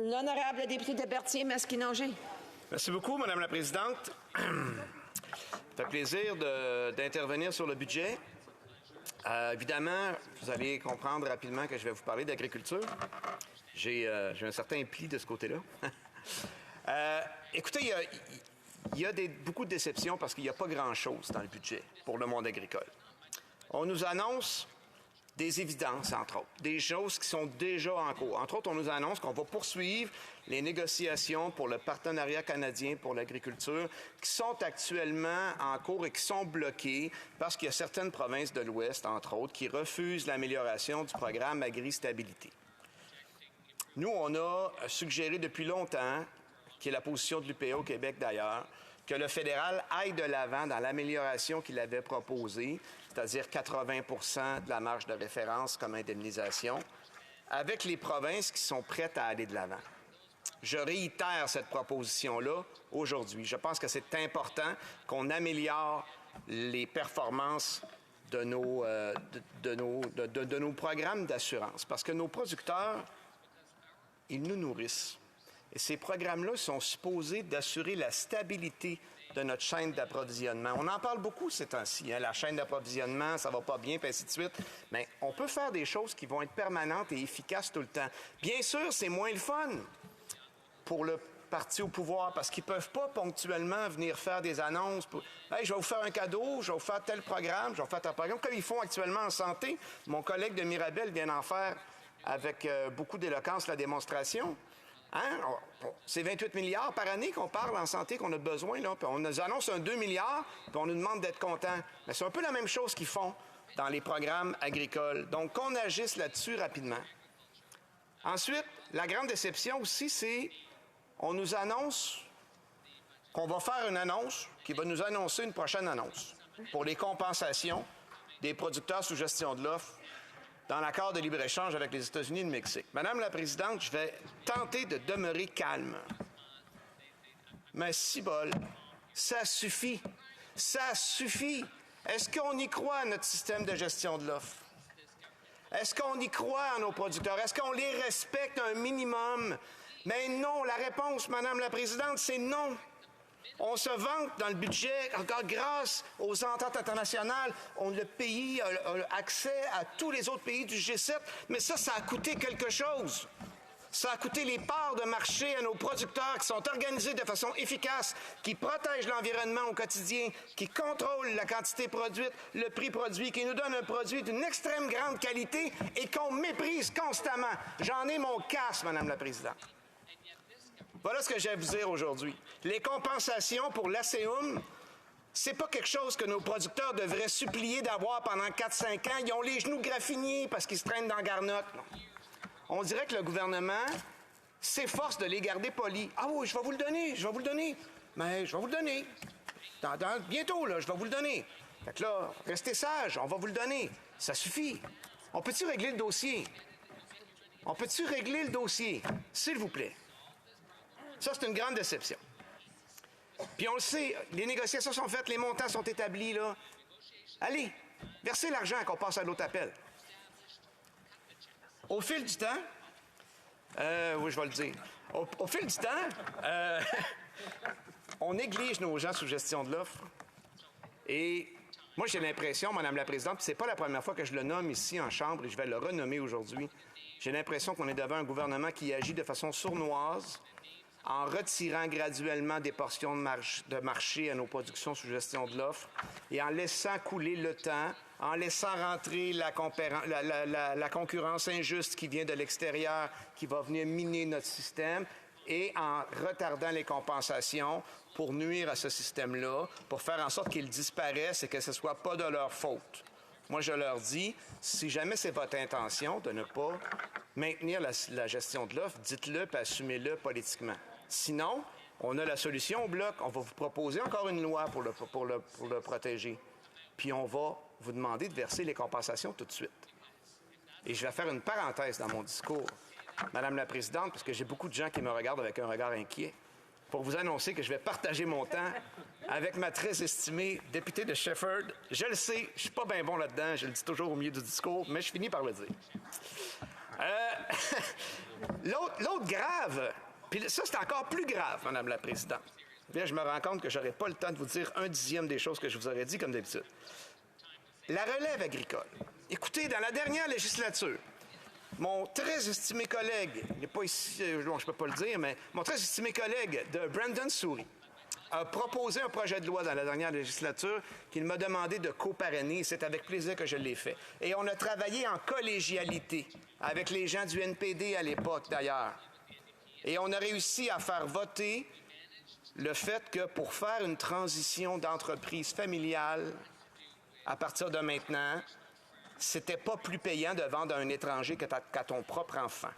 L'honorable député de Berthier-Masquinongé. Merci beaucoup, Madame la Présidente. Ça fait plaisir d'intervenir sur le budget. Évidemment, vous allez comprendre rapidement que je vais vous parler d'agriculture. J'ai un certain pli de ce côté-là. Écoutez, il y a beaucoup de déceptions parce qu'il n'y a pas grand-chose dans le budget pour le monde agricole. On nous annonce des évidences, entre autres, des choses qui sont déjà en cours. Entre autres, on nous annonce qu'on va poursuivre les négociations pour le partenariat canadien pour l'agriculture qui sont actuellement en cours et qui sont bloquées parce qu'il y a certaines provinces de l'Ouest, entre autres, qui refusent l'amélioration du programme Agri-Stabilité. Nous, on a suggéré depuis longtemps, qui est la position de l'UPA au Québec d'ailleurs, que le fédéral aille de l'avant dans l'amélioration qu'il avait proposée, c'est-à-dire 80 % de la marge de référence comme indemnisation, avec les provinces qui sont prêtes à aller de l'avant. Je réitère cette proposition-là aujourd'hui. Je pense que c'est important qu'on améliore les performances de nos programmes d'assurance, parce que nos producteurs, ils nous nourrissent. Et ces programmes-là sont supposés d'assurer la stabilité de notre chaîne d'approvisionnement. On en parle beaucoup ces temps-ci. La chaîne d'approvisionnement, ça va pas bien, puis ainsi de suite. Mais on peut faire des choses qui vont être permanentes et efficaces tout le temps. Bien sûr, c'est moins le fun pour le parti au pouvoir parce qu'ils peuvent pas ponctuellement venir faire des annonces pour « Hey, je vais vous faire un cadeau, je vais vous faire tel programme, je vais vous faire tel programme », comme ils font actuellement en santé. Mon collègue de Mirabel vient d'en faire avec beaucoup d'éloquence la démonstration. Hein? C'est 28 milliards par année qu'on parle en santé qu'on a besoin. Là. Puis on nous annonce un 2 milliards, puis on nous demande d'être contents. Mais c'est un peu la même chose qu'ils font dans les programmes agricoles. Donc, qu'on agisse là-dessus rapidement. Ensuite, la grande déception aussi, c'est on nous annonce qu'on va faire une annonce qui va nous annoncer une prochaine annonce pour les compensations des producteurs sous gestion de l'offre dans l'accord de libre-échange avec les États-Unis et le Mexique. Madame la Présidente, je vais tenter de demeurer calme. Mais cibole, ça suffit. Ça suffit. Est-ce qu'on y croit à notre système de gestion de l'offre? Est-ce qu'on y croit à nos producteurs? Est-ce qu'on les respecte un minimum? Mais non, la réponse, Madame la Présidente, c'est non. On se vante dans le budget, encore grâce aux ententes internationales, le pays a accès à tous les autres pays du G7, mais ça a coûté quelque chose. Ça a coûté les parts de marché à nos producteurs qui sont organisés de façon efficace, qui protègent l'environnement au quotidien, qui contrôlent la quantité produite, le prix produit, qui nous donnent un produit d'une extrême grande qualité et qu'on méprise constamment. J'en ai mon casse, Madame la Présidente. Voilà ce que j'ai à vous dire aujourd'hui. Les compensations pour l'ACEUM, c'est pas quelque chose que nos producteurs devraient supplier d'avoir pendant 4-5 ans. Ils ont les genoux graffinés parce qu'ils se traînent dans la garnotte. On dirait que le gouvernement s'efforce de les garder polis. Ah oui, je vais vous le donner, je vais vous le donner. Mais je vais vous le donner. Bientôt, là, je vais vous le donner. Fait que là, restez sages, on va vous le donner. Ça suffit. On peut-tu régler le dossier? On peut-tu régler le dossier? S'il vous plaît. Ça, c'est une grande déception. Puis on le sait, les négociations sont faites, les montants sont établis, là. Allez, versez l'argent qu'on passe à l'autre appel. Au fil du temps, oui, je vais le dire. Au fil du temps, on néglige nos gens sous gestion de l'offre. Et moi, j'ai l'impression, Madame la Présidente, puis c'est pas la première fois que je le nomme ici en Chambre et je vais le renommer aujourd'hui, j'ai l'impression qu'on est devant un gouvernement qui agit de façon sournoise, en retirant graduellement des portions de marché à nos productions sous gestion de l'offre et en laissant couler le temps, en laissant rentrer la concurrence injuste qui vient de l'extérieur, qui va venir miner notre système, et en retardant les compensations pour nuire à ce système-là, pour faire en sorte qu'il disparaisse et que ce ne soit pas de leur faute. Moi, je leur dis, si jamais c'est votre intention de ne pas maintenir la gestion de l'offre, dites-le et assumez-le politiquement. Sinon, on a la solution au bloc. On va vous proposer encore une loi pour le protéger. Puis on va vous demander de verser les compensations tout de suite. Et je vais faire une parenthèse dans mon discours, Madame la Présidente, parce que j'ai beaucoup de gens qui me regardent avec un regard inquiet, pour vous annoncer que je vais partager mon temps avec ma très estimée députée de Shefford. Je le sais, je suis pas bien bon là-dedans, je le dis toujours au milieu du discours, mais je finis par le dire. L'autre grave, puis ça, c'est encore plus grave, Madame la Présidente. Bien, je me rends compte que je n'aurai pas le temps de vous dire 1/10 des choses que je vous aurais dit, comme d'habitude. La relève agricole. Écoutez, dans la dernière législature, mon très estimé collègue, il n'est pas ici, bon, je ne peux pas le dire, mais mon très estimé collègue de Brandon Souris a proposé un projet de loi dans la dernière législature qu'il m'a demandé de co-parrainer. C'est avec plaisir que je l'ai fait. Et on a travaillé en collégialité avec les gens du NPD à l'époque, d'ailleurs. Et on a réussi à faire voter le fait que pour faire une transition d'entreprise familiale, à partir de maintenant, c'était pas plus payant de vendre à un étranger qu'à ton propre enfant.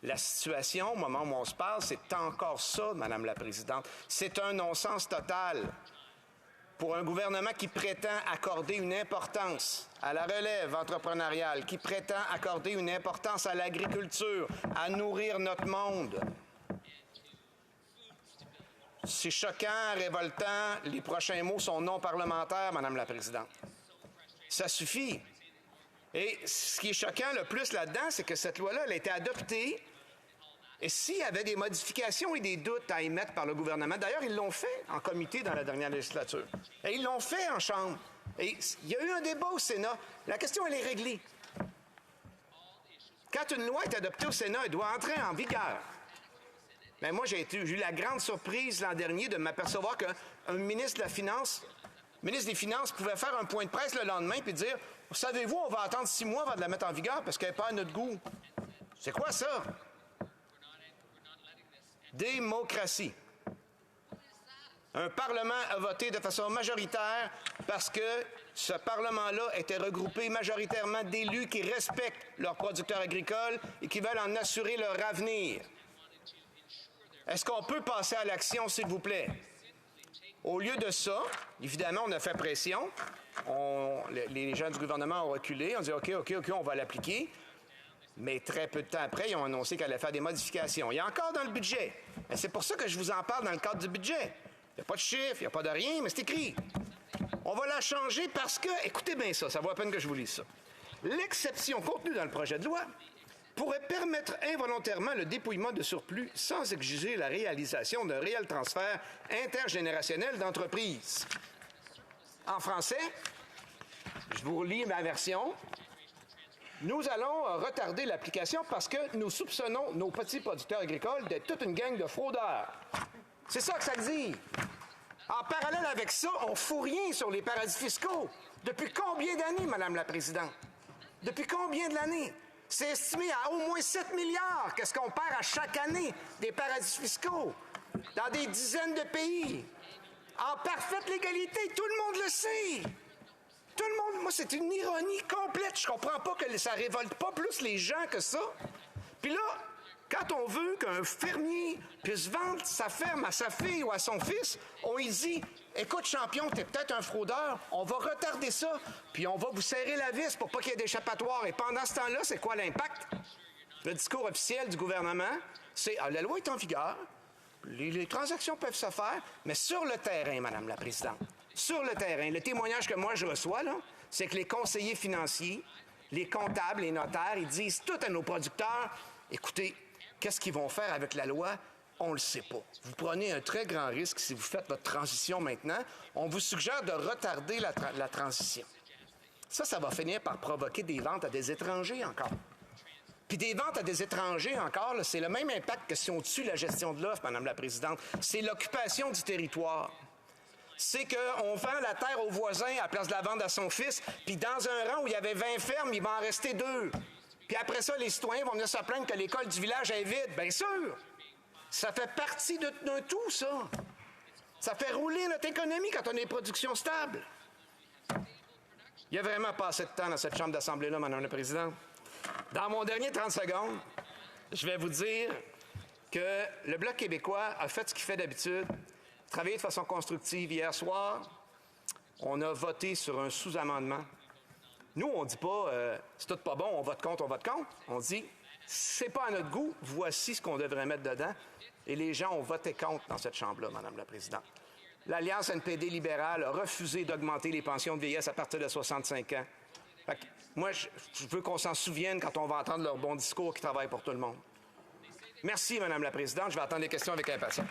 La situation, au moment où on se parle, c'est encore ça, Madame la Présidente. C'est un non-sens total pour un gouvernement qui prétend accorder une importance à la relève entrepreneuriale, qui prétend accorder une importance à l'agriculture, à nourrir notre monde. C'est choquant, révoltant. Les prochains mots sont non parlementaires, Madame la Présidente. Ça suffit. Et ce qui est choquant le plus là-dedans, c'est que cette loi-là, elle a été adoptée. Et s'il y avait des modifications et des doutes à émettre par le gouvernement, d'ailleurs, ils l'ont fait en comité dans la dernière législature. Et ils l'ont fait en Chambre. Et il y a eu un débat au Sénat. La question, elle est réglée. Quand une loi est adoptée au Sénat, elle doit entrer en vigueur. Mais moi, j'ai eu la grande surprise l'an dernier de m'apercevoir qu'un ministre de la Finance, ministre des Finances, pouvait faire un point de presse le lendemain et dire « Savez-vous, on va attendre 6 mois avant de la mettre en vigueur parce qu'elle n'est pas à notre goût. » C'est quoi ça? Démocratie. Un Parlement a voté de façon majoritaire parce que ce Parlement-là était regroupé majoritairement d'élus qui respectent leurs producteurs agricoles et qui veulent en assurer leur avenir. Est-ce qu'on peut passer à l'action, s'il vous plaît? Au lieu de ça, évidemment, on a fait pression. Les gens du gouvernement ont reculé. On dit OK, on va l'appliquer. Mais très peu de temps après, ils ont annoncé qu'elle allait faire des modifications. Il y a encore dans le budget. Et c'est pour ça que je vous en parle dans le cadre du budget. Il n'y a pas de chiffres, il n'y a pas de rien, mais c'est écrit. On va la changer parce que, écoutez bien ça vaut la peine que je vous lise ça. L'exception contenue dans le projet de loi pourrait permettre involontairement le dépouillement de surplus sans exiger la réalisation d'un réel transfert intergénérationnel d'entreprise. En français, je vous lis ma version. Nous allons retarder l'application parce que nous soupçonnons nos petits producteurs agricoles d'être toute une gang de fraudeurs. C'est ça que ça dit. En parallèle avec ça, on ne fout rien sur les paradis fiscaux. Depuis combien d'années, Madame la Présidente? Depuis combien de l'année? C'est estimé à au moins 7 milliards qu'est-ce qu'on perd à chaque année des paradis fiscaux dans des dizaines de pays. En parfaite légalité, tout le monde le sait. Tout le monde, moi, c'est une ironie complète. Je comprends pas que ça révolte pas plus les gens que ça. Puis là, quand on veut qu'un fermier puisse vendre sa ferme à sa fille ou à son fils, on lui dit « Écoute, champion, t'es peut-être un fraudeur, on va retarder ça, puis on va vous serrer la vis pour pas qu'il y ait d'échappatoire. » Et pendant ce temps-là, c'est quoi l'impact? Le discours officiel du gouvernement, c'est « La loi est en vigueur, les transactions peuvent se faire, mais sur le terrain, Madame la Présidente. Sur le terrain, le témoignage que moi je reçois, là, c'est que les conseillers financiers, les comptables, les notaires, ils disent tout à nos producteurs, écoutez, qu'est-ce qu'ils vont faire avec la loi? On ne le sait pas. Vous prenez un très grand risque si vous faites votre transition maintenant. On vous suggère de retarder la transition. Ça va finir par provoquer des ventes à des étrangers encore. Puis des ventes à des étrangers encore, là, c'est le même impact que si on tue la gestion de l'offre, Madame la Présidente. C'est l'occupation du territoire. C'est qu'on vend la terre au voisin à la place de la vendre à son fils, puis dans un rang où il y avait 20 fermes, il va en rester 2. Puis après ça, les citoyens vont venir se plaindre que l'école du village est vide. Bien sûr! Ça fait partie d'un tout, ça. Ça fait rouler notre économie quand on a une production stable. Il y a vraiment pas assez de temps dans cette chambre d'assemblée-là, Madame la Présidente. Dans mon dernier 30 secondes, je vais vous dire que le Bloc québécois a fait ce qu'il fait d'habitude, travaillé de façon constructive. Hier soir, on a voté sur un sous-amendement. Nous, on ne dit pas c'est tout pas bon, on vote contre, on vote contre. On dit c'est pas à notre goût, voici ce qu'on devrait mettre dedans. Et les gens ont voté contre dans cette chambre-là, Madame la Présidente. L'Alliance NPD libérale a refusé d'augmenter les pensions de vieillesse à partir de 65 ans. Fait que moi, je veux qu'on s'en souvienne quand on va entendre leur bon discours qui travaille pour tout le monde. Merci, Madame la Présidente. Je vais attendre les questions avec impatience.